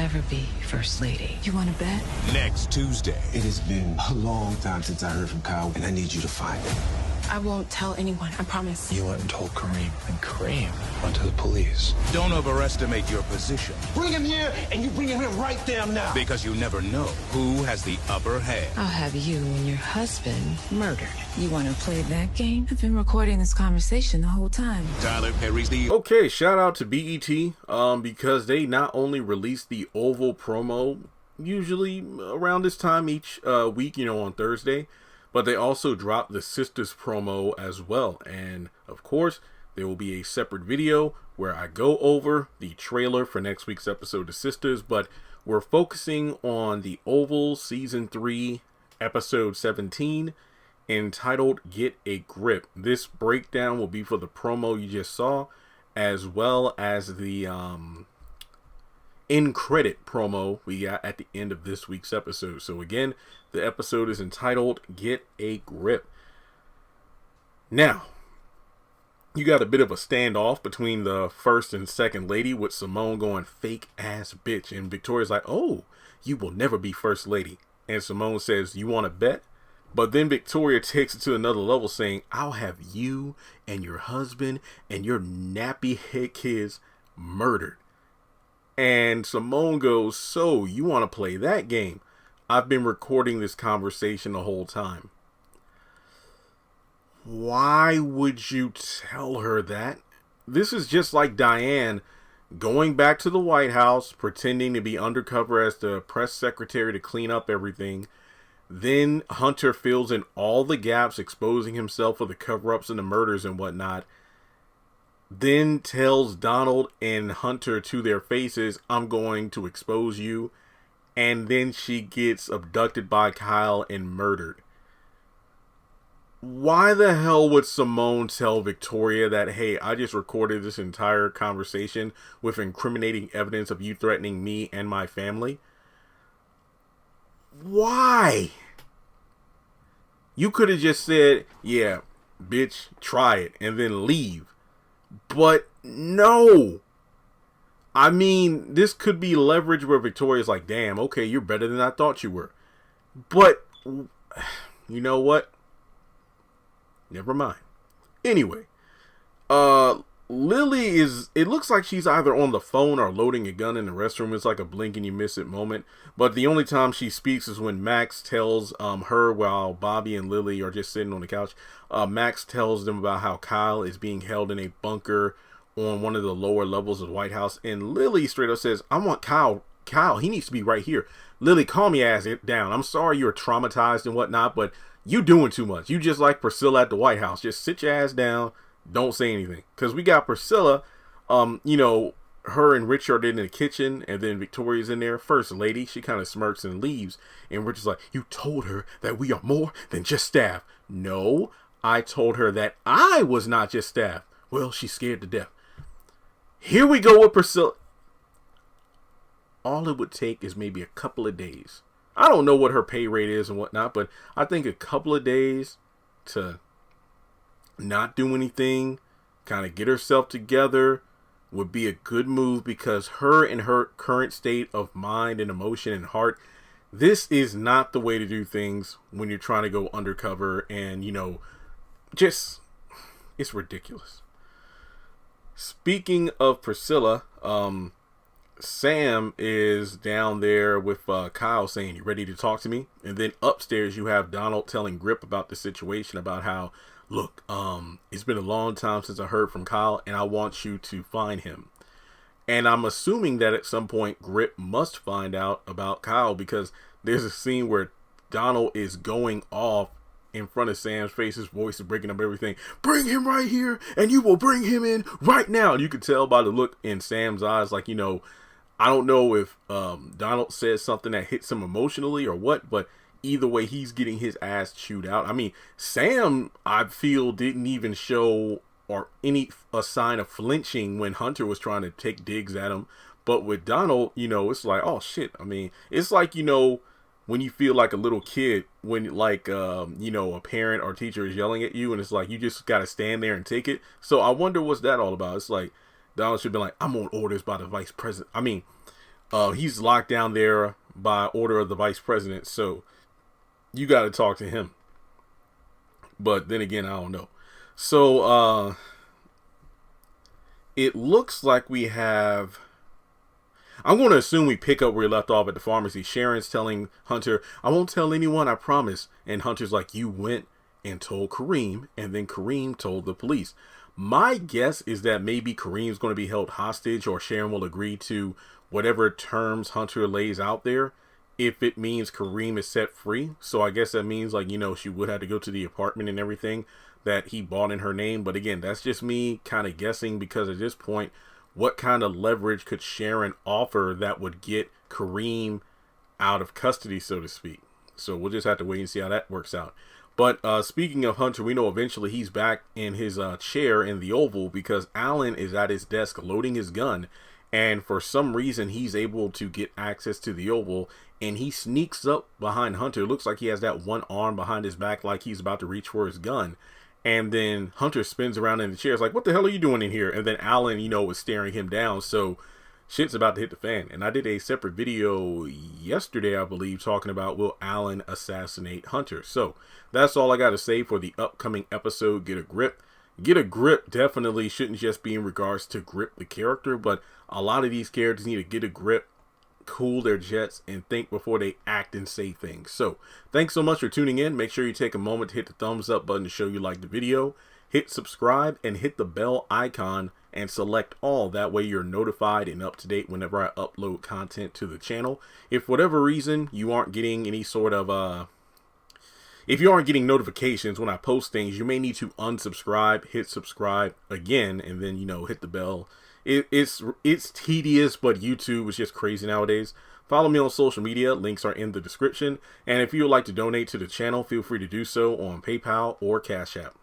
never be First Lady. You want to bet? Next Tuesday. It has been a long time since I heard from Kyle, and I need you to find him. I won't tell anyone, I promise. You went and told Kareem, and Kareem went to the police. Don't overestimate your position. Bring him here, and you bring him here right there now. Because you never know who has the upper hand. I'll have you and your husband murdered. You want to play that game? I've been recording this conversation the whole time. Tyler Perry's the... Okay, shout out to BET, because they not only released the Oval promo, usually around this time each week, on Thursday, but they also dropped the Sisters promo as well. And of course, there will be a separate video where I go over the trailer for next week's episode of Sisters, but we're focusing on the Oval Season 3, Episode 17, entitled Get a Grip. This breakdown will be for the promo you just saw, as well as the in credit promo we got at the end of this week's episode. So again, the episode is entitled Get a Grip. Now, you got a bit of a standoff between the first and second lady, with Simone going fake ass bitch, and Victoria's like, oh, you will never be first lady. And Simone says, you want to bet? But then Victoria takes it to another level, saying, I'll have you and your husband and your nappy head kids murdered. And Simone goes, so you want to play that game? I've been recording this conversation the whole time. Why would you tell her that? This is just like Diane going back to the White House, pretending to be undercover as the press secretary to clean up everything. Then Hunter fills in all the gaps, exposing himself for the cover-ups and the murders and whatnot. Then tells Donald and Hunter to their faces, I'm going to expose you. And then she gets abducted by Kyle and murdered. Why the hell would Simone tell Victoria that, hey, I just recorded this entire conversation with incriminating evidence of you threatening me and my family? Why? You could have just said, yeah, bitch, try it, and then leave. But no. I mean, this could be leverage where Victoria's like, damn, okay, you're better than I thought you were. But, you know what? Never mind. Anyway, Lily is, it looks like she's either on the phone or loading a gun in the restroom. It's like a blink and you miss it moment. But the only time she speaks is when Max tells her, while Bobby and Lily are just sitting on the couch, Max tells them about how Kyle is being held in a bunker on one of the lower levels of the White House. And Lily straight up says, I want Kyle, he needs to be right here. Lily, calm your ass down. I'm sorry you're traumatized and whatnot, but you doing too much. You just like Priscilla at the White House. Just sit your ass down. Don't say anything. Because we got Priscilla, her and Richard in the kitchen, and then Victoria's in there. First lady, she kind of smirks and leaves. And Richard's like, you told her that we are more than just staff. No, I told her that I was not just staff. Well, she's scared to death. Here we go with Priscilla. All it would take is maybe a couple of days. I don't know what her pay rate is and whatnot, but I think a couple of days to not do anything, kind of get herself together, would be a good move, because her and her current state of mind and emotion and heart, this is not the way to do things when you're trying to go undercover and, just, it's ridiculous. Speaking of Priscilla, Sam is down there with Kyle saying, you ready to talk to me? And then upstairs you have Donald telling Grip about the situation, about how, look, it's been a long time since I heard from Kyle and I want you to find him. And I'm assuming that at some point Grip must find out about Kyle, because there's a scene where Donald is going off in front of Sam's face. His voice is breaking up everything. Bring him right here and you will bring him in right now. And you can tell by the look in Sam's eyes, like, I don't know if Donald says something that hits him emotionally or what, but either way, he's getting his ass chewed out. I mean, Sam, I feel, didn't even show a sign of flinching when Hunter was trying to take digs at him. But with Donald, it's like, oh shit. I mean, it's like, when you feel like a little kid, when a parent or teacher is yelling at you, and it's like, you just got to stand there and take it. So I wonder what's that all about. It's like, Donald should be like, I'm on orders by the vice president. I mean, He's locked down there by order of the vice president, so you got to talk to him. But then again, I don't know. So it looks like we have, I'm going to assume we pick up where we left off at the pharmacy. Sharon's telling Hunter, I won't tell anyone, I promise. And Hunter's like, you went and told Kareem, and then Kareem told the police. My guess is that maybe Kareem's going to be held hostage, or Sharon will agree to whatever terms Hunter lays out there if it means Kareem is set free. So I guess that means, like, you know, she would have to go to the apartment and everything that he bought in her name. But again, that's just me kind of guessing, because at this point, what kind of leverage could Sharon offer that would get Kareem out of custody, so to speak? So we'll just have to wait and see how that works out. But speaking of Hunter, we know eventually he's back in his chair in the Oval, because Alan is at his desk loading his gun. And for some reason, he's able to get access to the Oval, and he sneaks up behind Hunter. Looks like he has that one arm behind his back, like he's about to reach for his gun. And then Hunter spins around in the chair. It's like, what the hell are you doing in here? And then Alan, you know, was staring him down. So shit's about to hit the fan. And I did a separate video yesterday, I believe, talking about, will Alan assassinate Hunter? So that's all I got to say for the upcoming episode. Get a grip. Get a grip definitely shouldn't just be in regards to grip the character, but a lot of these characters need to get a grip, cool their jets, and think before they act and say things. So thanks so much for tuning in. Make sure you take a moment to hit the thumbs up button to show you like the video. Hit subscribe and hit the bell icon and select all. That way you're notified and up to date whenever I upload content to the channel. If for whatever reason you aren't getting any sort of if you aren't getting notifications when I post things, you may need to unsubscribe, hit subscribe again, and then, you know, hit the bell. It's tedious, but YouTube is just crazy nowadays. Follow me on social media. Links are in the description. And if you would like to donate to the channel, feel free to do so on PayPal or Cash App.